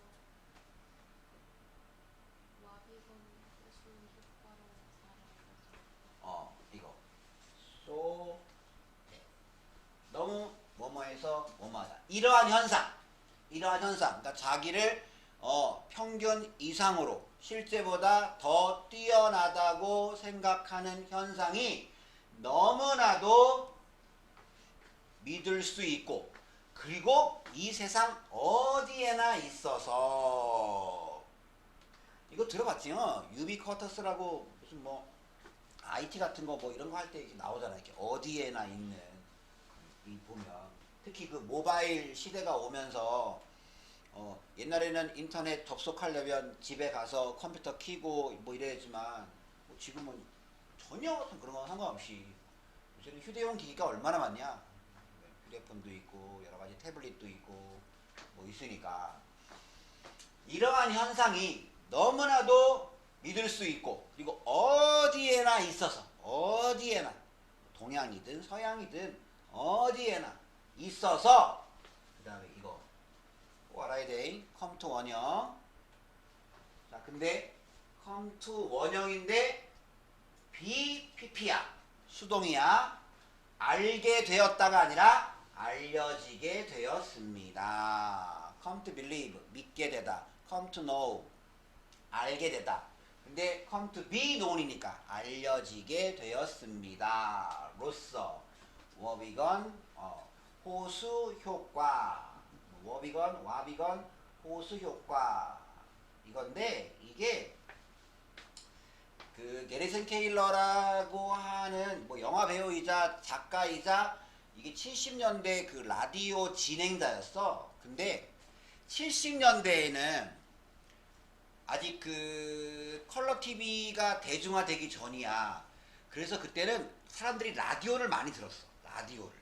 와비건 호수 효과로 잘 알려져 있다. 이거 so 너무 뭐뭐해서 뭐뭐하다. 이러한 현상 그러니까 자기를 평균 이상으로 실제보다 더 뛰어나다고 생각하는 현상이 너무나도 믿을 수 있고 그리고 이 세상 어디에나 있어서 이거 들어봤지요? 유비쿼터스라고 무슨 뭐 IT 같은 거 뭐 이런 거 할 때 나오잖아요. 이렇게 어디에나 있는 이 보면 특히 그 모바일 시대가 오면서 옛날에는 인터넷 접속하려면 집에 가서 컴퓨터 켜고 뭐 이래야지만 뭐 지금은 전혀 그런 거 상관없이 요새는 휴대용 기기가 얼마나 많냐. 휴대폰도 있고 여러 가지 태블릿도 있고 뭐 있으니까 이러한 현상이 너무나도 믿을 수 있고 그리고 어디에나 있어서 어디에나 동양이든 서양이든 어디에나 있어서 그 다음에 이거 꼭 알아야 돼. come to 원형. 자 근데 come to 원형인데 BPP야. 수동이야. 알게 되었다가 아니라 알려지게 되었습니다. come to believe 믿게 되다. come to know 알게 되다. 근데 come to be known이니까 알려지게 되었습니다. 로서 워비건 호수 효과 워비건 와비건 호수 효과 이건데 이게 그 게리슨 케일러라고 하는 뭐 영화 배우이자 작가이자 이게 70년대 그 라디오 진행자였어. 근데 70년대에는 아직 그 컬러 TV가 대중화되기 전이야. 그래서 그때는 사람들이 라디오를 많이 들었어. 라디오를.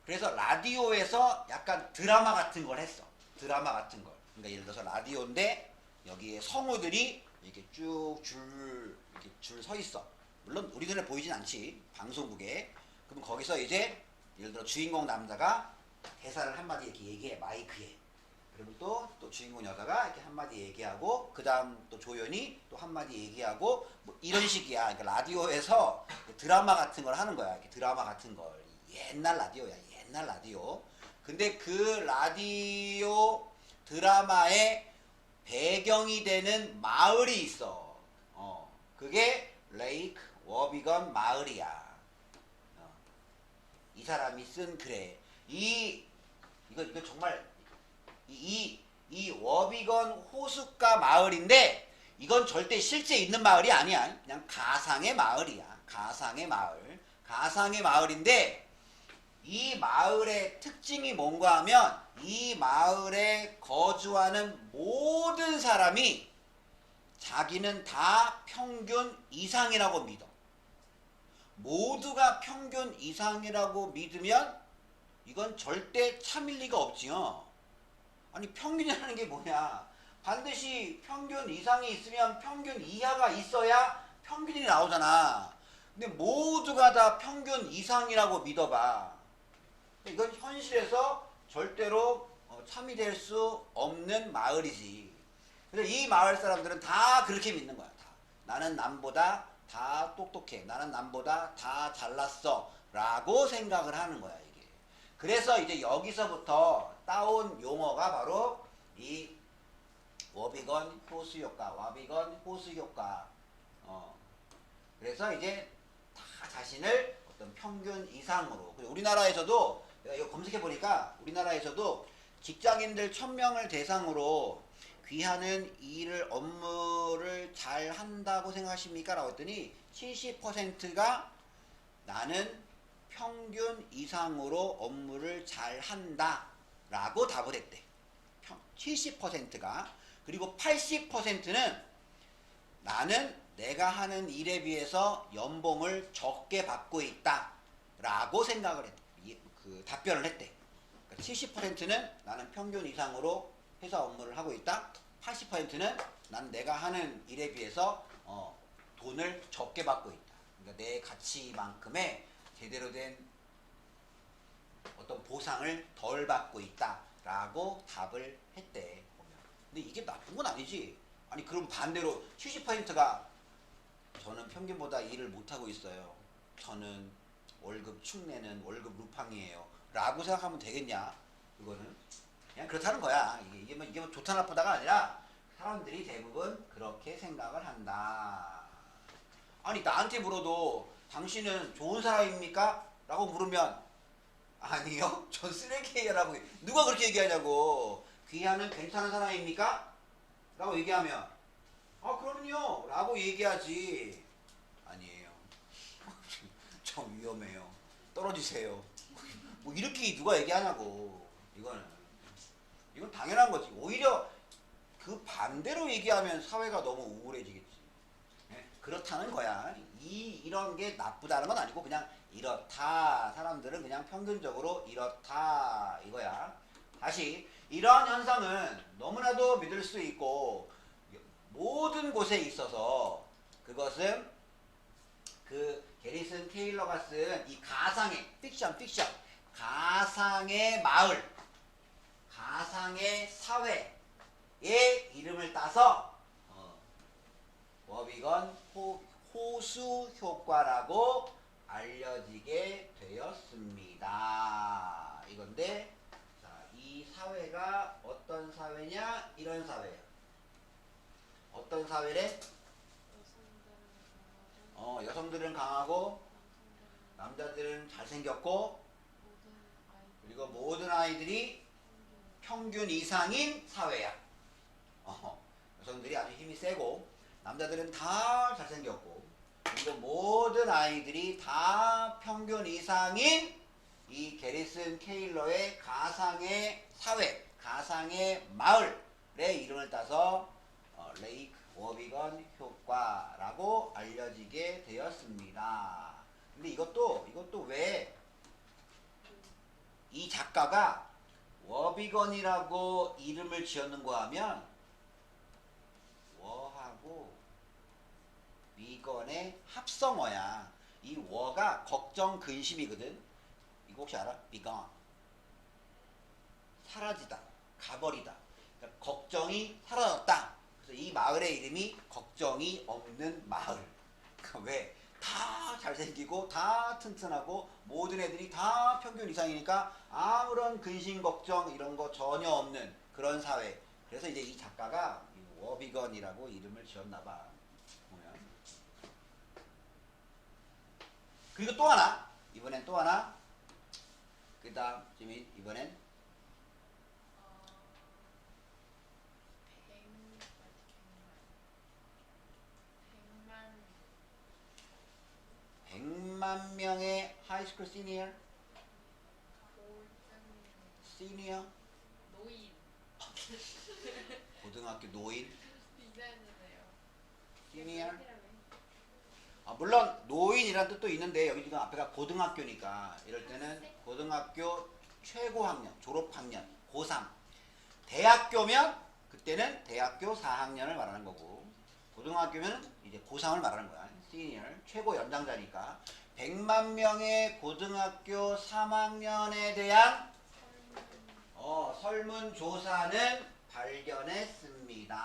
그래서 라디오에서 약간 드라마 같은 걸 했어. 드라마 같은 걸. 그러니까 예를 들어서 라디오인데 여기에 성우들이 이렇게 쭉 줄 서 있어. 물론 우리 눈에 보이진 않지. 방송국에. 그럼 거기서 이제 예를 들어 주인공 남자가 대사를 한마디 이렇게 얘기해. 마이크에. 그리고 또 주인공 여자가 이렇게 한마디 얘기하고 그 다음 또 조연이 또 한마디 얘기하고 뭐 이런 식이야. 그러니까 라디오에서 드라마 같은 걸 하는 거야. 이렇게 드라마 같은 걸. 옛날 라디오야. 옛날 라디오. 근데 그 라디오 드라마의 배경이 되는 마을이 있어. 그게 레이크 워비건 마을이야. 이 사람이 쓴 글에 이거 정말 이 워비건 호숫가 마을인데 이건 절대 실제 있는 마을이 아니야. 그냥 가상의 마을이야. 가상의 마을인데 이 마을의 특징이 뭔가 하면 이 마을에 거주하는 모든 사람이 자기는 다 평균 이상이라고 믿어. 모두가 평균 이상이라고 믿으면 이건 절대 참일 리가 없지요. 아니 평균이라는 게 뭐냐? 반드시 평균 이상이 있으면 평균 이하가 있어야 평균이 나오잖아. 근데 모두가 다 평균 이상이라고 믿어봐. 이건 현실에서 절대로 참이 될 수 없는 마을이지. 그래서 이 마을 사람들은 다 그렇게 믿는 거야. 다. 나는 남보다 다 똑똑해. 나는 남보다 다 잘났어. 라고 생각을 하는 거야, 이게. 그래서 이제 여기서부터 따온 용어가 바로 이 워비건 호수 효과. 그래서 이제 다 자신을 어떤 평균 이상으로. 우리나라에서도 내가 이거 검색해 보니까 우리나라에서도 직장인들 1000명을 대상으로 귀하는 업무를 잘 한다고 생각하십니까? 라고 했더니 70%가 나는 평균 이상으로 업무를 잘 한다 라고 답을 했대. 70%가. 그리고 80%는 나는 내가 하는 일에 비해서 연봉을 적게 받고 있다 라고 생각을 했대. 답변을 했대. 그러니까 70%는 나는 평균 이상으로 회사 업무를 하고 있다. 80%는 난 내가 하는 일에 비해서 돈을 적게 받고 있다. 그러니까 내 가치만큼의 제대로 된 어떤 보상을 덜 받고 있다라고 답을 했대. 근데 이게 나쁜 건 아니지. 아니 그럼 반대로 70%가 저는 평균보다 일을 못하고 있어요. 저는 월급 축내는 월급 루팡이에요. 라고 생각하면 되겠냐? 그거는 그냥 그렇다는 거야. 이게 뭐 좋다 나쁘다가 아니라 사람들이 대부분 그렇게 생각을 한다. 아니 나한테 물어도 당신은 좋은 사람입니까? 라고 물으면 아니요 전 쓰레기예요 라고. 누가 그렇게 얘기하냐고. 귀하는 괜찮은 사람입니까? 라고 얘기하면 그럼요 라고 얘기하지. 아니에요 저 위험해요 떨어지세요 뭐 이렇게 누가 얘기하냐고. 이건 당연한 거지. 오히려 그 반대로 얘기하면 사회가 너무 우울해지겠지. 네? 그렇다는 거야. 이런 게 나쁘다는 건 아니고 그냥 이렇다. 사람들은 그냥 평균적으로 이렇다 이거야. 다시 이러한 현상은 너무나도 믿을 수 있고 모든 곳에 있어서 그것은 그 게리슨 테일러가 쓴 이 가상의 픽션 가상의 마을 가상의 사회의 이름을 따서 워비건 호수 효과라고 알려지게 되었습니다. 이건데 자, 이 사회가 어떤 사회냐? 이런 사회야. 어떤 사회래? 여성들은 강하고 남자들은 잘생겼고 그리고 모든 아이들이 평균 이상인 사회야. 여성들이 아주 힘이 세고 남자들은 다 잘생겼고 그리고 모든 아이들이 다 평균 이상인 이 게리슨 케일러의 가상의 사회, 가상의 마을의 이름을 따서 레이크 워비건 효과라고 알려지게 되었습니다. 근데 이것도 왜 이 작가가 워비건이라고 이름을 지었는가 하면 워하고 비건의 합성어야. 이 워가 걱정 근심이거든. 이거 혹시 알아? 비건 사라지다, 가버리다. 그러니까 걱정이 사라졌다. 그래서 이 마을의 이름이 걱정이 없는 마을. 그러니까 왜? 다 잘생기고 다 튼튼하고 모든 애들이 다 평균 이상이니까 아무런 근심 걱정 이런 거 전혀 없는 그런 사회. 그래서 이제 이 작가가 워비건이라고 이름을 지었나봐. 보면. 그리고 또 하나, 이번엔 또 하나. 그 다음 지민 이번엔 백만 100만 명의 하이스쿨 시니어, 시니어, 노인 고등학교 노인, 디자인이네요. 시니어. 물론 노인이라는 뜻도 있는데 여기 지금 앞에가 고등학교니까 이럴 때는 고등학교 최고 학년, 졸업 학년, 고3. 대학교면 그때는 대학교 4학년을 말하는 거고 고등학교면 이제 고3을 말하는 거야. 시니어, 최고 연장자니까 100만 명의 고등학교 3학년에 대한 설문조사는 발견했습니다.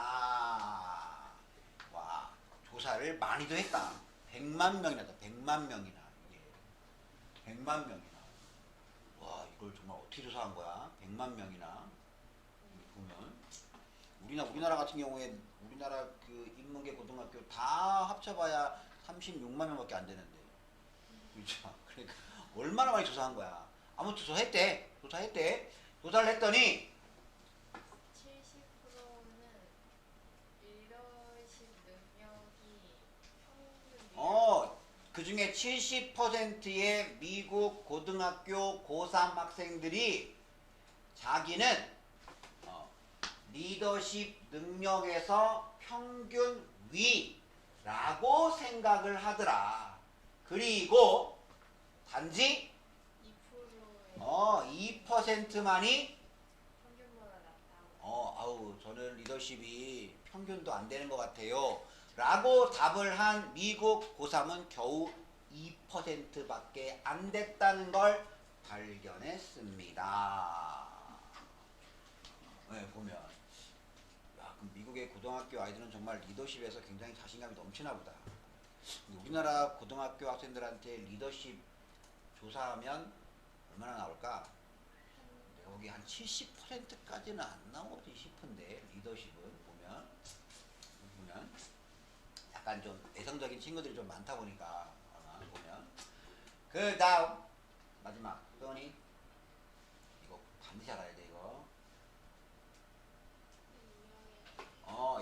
와, 조사를 많이도 했다. 100만 명이나, 100만 명이나. 이게 100만 명이나. 와, 이걸 정말 어떻게 조사한 거야? 100만 명이나. 보면 우리나라 같은 경우에 우리나라 그 인문계 고등학교 다 합쳐봐야 36만 명밖에 안 되는데. 그렇죠? 그러니까 얼마나 많이 조사한 거야. 아무튼 조사했대. 조사를 했더니 70%는 리더십 능력이 평균 그 중에 70%의 미국 고등학교 고3 학생들이 자기는 리더십 능력에서 평균 위라고 생각을 하더라. 그리고 단지 2%의 2%만이 평균보다 낮다고. 아우 저는 리더십이 평균도 안 되는 것 같아요 라고 답을 한 미국 고3은 겨우 2%밖에 안 됐다는 걸 발견했습니다. 네, 보면 야, 그럼 미국의 고등학교 아이들은 정말 리더십에서 굉장히 자신감이 넘치나 보다. 우리나라 고등학교 학생들한테 리더십 조사하면 얼마나 나올까? 여기 한 70%까지는 안 나오지 싶은데 리더십은 보면 약간 좀 내성적인 친구들이 좀 많다 보니까 보면 그 다음 마지막 또니 이거 반드시 알아야 돼 이거.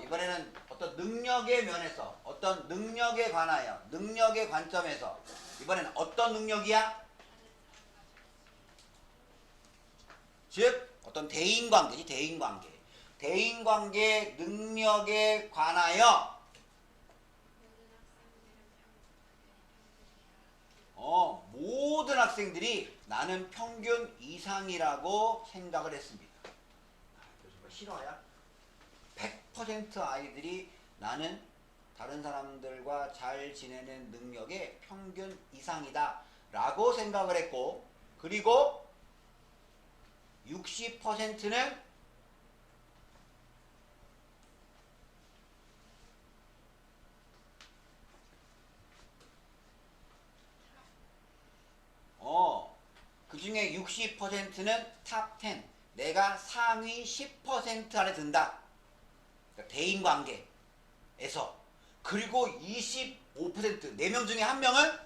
이번에는 어떤 능력의 면에서 어떤 능력에 관하여 능력의 관점에서 이번에는 어떤 능력이야? 즉 어떤 대인관계지. 대인관계 능력에 관하여 모든 학생들이 나는 평균 이상이라고 생각을 했습니다. 그래서 실화야? 100% 아이들이 나는 다른 사람들과 잘 지내는 능력의 평균 이상이다 라고 생각을 했고 그리고 60%는 그 중에 60%는 탑 10 내가 상위 10% 안에 든다. 그러니까 대인관계에서 그리고 25% 4명 중에 1명은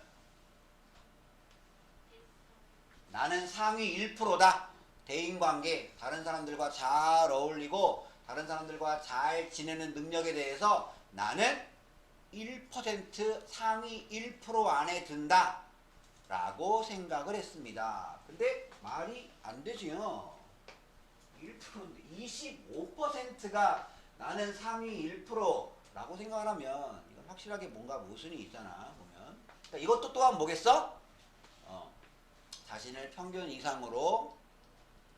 나는 상위 1%다. 대인관계, 다른 사람들과 잘 어울리고 다른 사람들과 잘 지내는 능력에 대해서 나는 1% 상위 1% 안에 든다 라고 생각을 했습니다. 근데 말이 안 되지요. 1%인데 25%가 나는 상위 1%라고 생각을 하면 이건 확실하게 뭔가 모순이 있잖아 보면. 그러니까 이것도 또한 뭐겠어? 자신을 평균 이상으로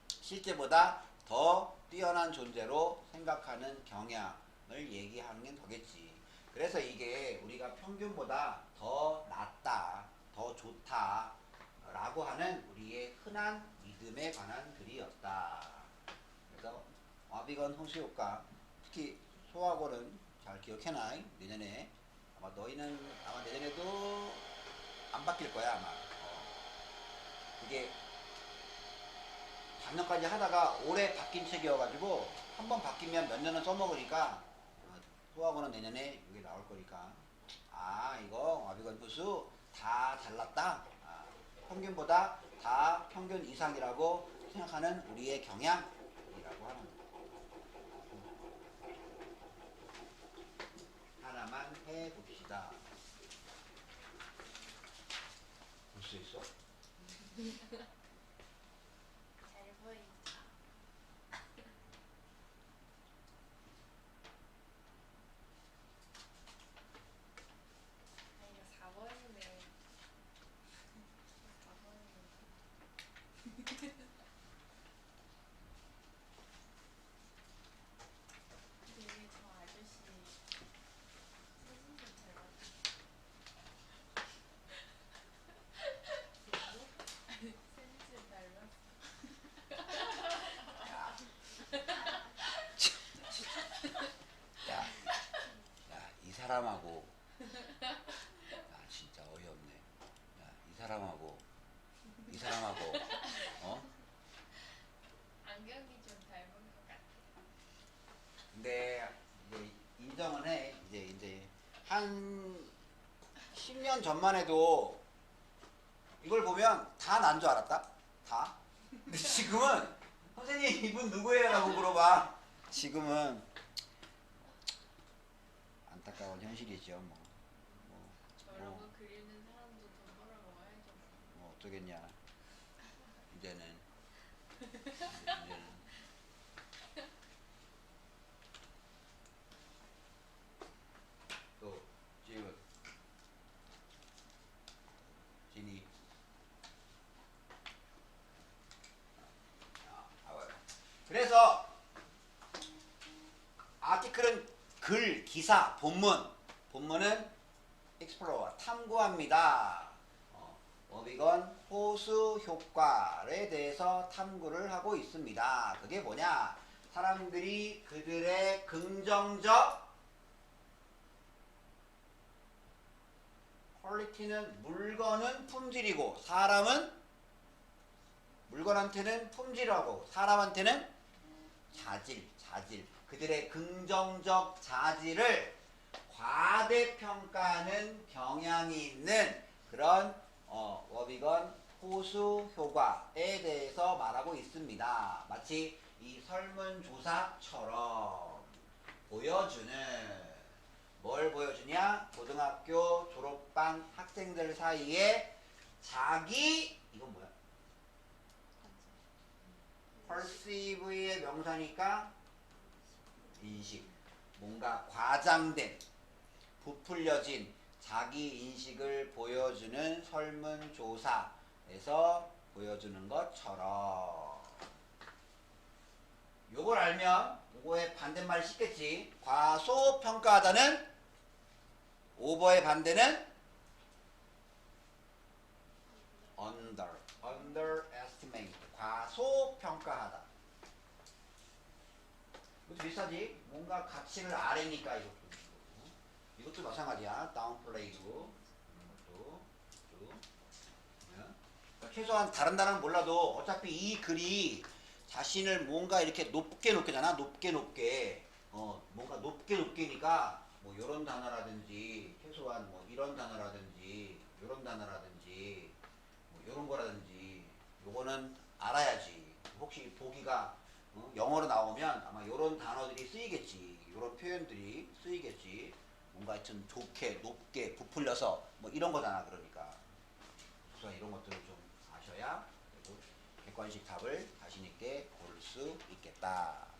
실제보다 더 뛰어난 존재로 생각하는 경향을 얘기하는 게 더겠지. 그래서 이게 우리가 평균보다 더 낫다, 더 좋다 라고 하는 우리의 흔한 믿음에 관한 글이었다. 그래서 와비건 홍수효과, 특히 소학원은 잘 기억해놔. 내년에 아마 너희는 아마 내년에도 안 바뀔 거야 아마. 이게 작년까지 하다가 올해 바뀐 책이어가지고 한 번 바뀌면 몇 년은 써먹으니까 소학원은 내년에 이게 나올 거니까 이거 와비건 부수 다 잘났다. 평균보다 다 평균 이상이라고 생각하는 우리의 경향이라고 하는 거. 하나만 해봅시다. 볼 수 있어? 잘 보인다. 이거 4번이네. 4번이네. 근데 왜 저 아저씨 사진 좀 잘 봤어. 센스 닮았어. 야, 이 사람하고 진짜 어이없네. 이 사람하고 안경이 좀 닮은 것 같아. 근데 이제 인정은 해. 이제 한 10년 전만 해도 이걸 보면 다 난 줄 알았다. 다. 근데 지금은 선생님 이분 누구예요? 라고 물어봐. 지금은 안타까운 현실이죠. 저런 거 그리는 사람도 돈 벌어 먹어야죠. 뭐 어쩌겠냐. 이제는 또 질문. 진이. 그래서 아티클은 글, 기사, 본문은 explore, 탐구합니다. 어비건 호수 효과에 대해서 탐구를 하고 있습니다. 그게 뭐냐? 사람들이 그들의 긍정적 퀄리티는 물건은 품질이고 물건한테는 품질하고 사람한테는 자질. 그들의 긍정적 자질을 과대평가하는 경향이 있는 그런 워비건 호수 효과에 대해서 말하고 있습니다. 마치 이 설문조사처럼 보여주는 뭘 보여주냐? 고등학교 졸업반 학생들 사이에 이건 뭐야? perceive의 명사니까 인식. 뭔가 과장된, 부풀려진 자기 인식을 보여주는 설문조사에서 보여주는 것처럼. 요걸 알면 요거의 반대말이 쉽겠지. 과소평가하다는 오버의 반대는 underestimate. 과소평가하다. 이것도 비슷하지? 뭔가 가치를 아래니까 이것도 마찬가지야. 다운플레이도 그러니까 최소한 다른 단어는 몰라도 어차피 이 글이 자신을 뭔가 이렇게 높게 놓게잖아. 높게 뭔가 높게니까 뭐 요런 단어라든지 최소한 뭐 이런 단어라든지 요런 단어라든지 뭐 요런 거라든지 요거는 알아야지. 혹시 보기가 영어로 나오면 아마 요런 단어들이 쓰이겠지. 요런 표현들이 쓰이겠지. 뭔가 하여튼 좋게 높게 부풀려서 뭐 이런 거잖아. 그러니까 그래서 이런 것들을 좀 아셔야 그리고 객관식 답을 자신 있게 고를 수 있겠다.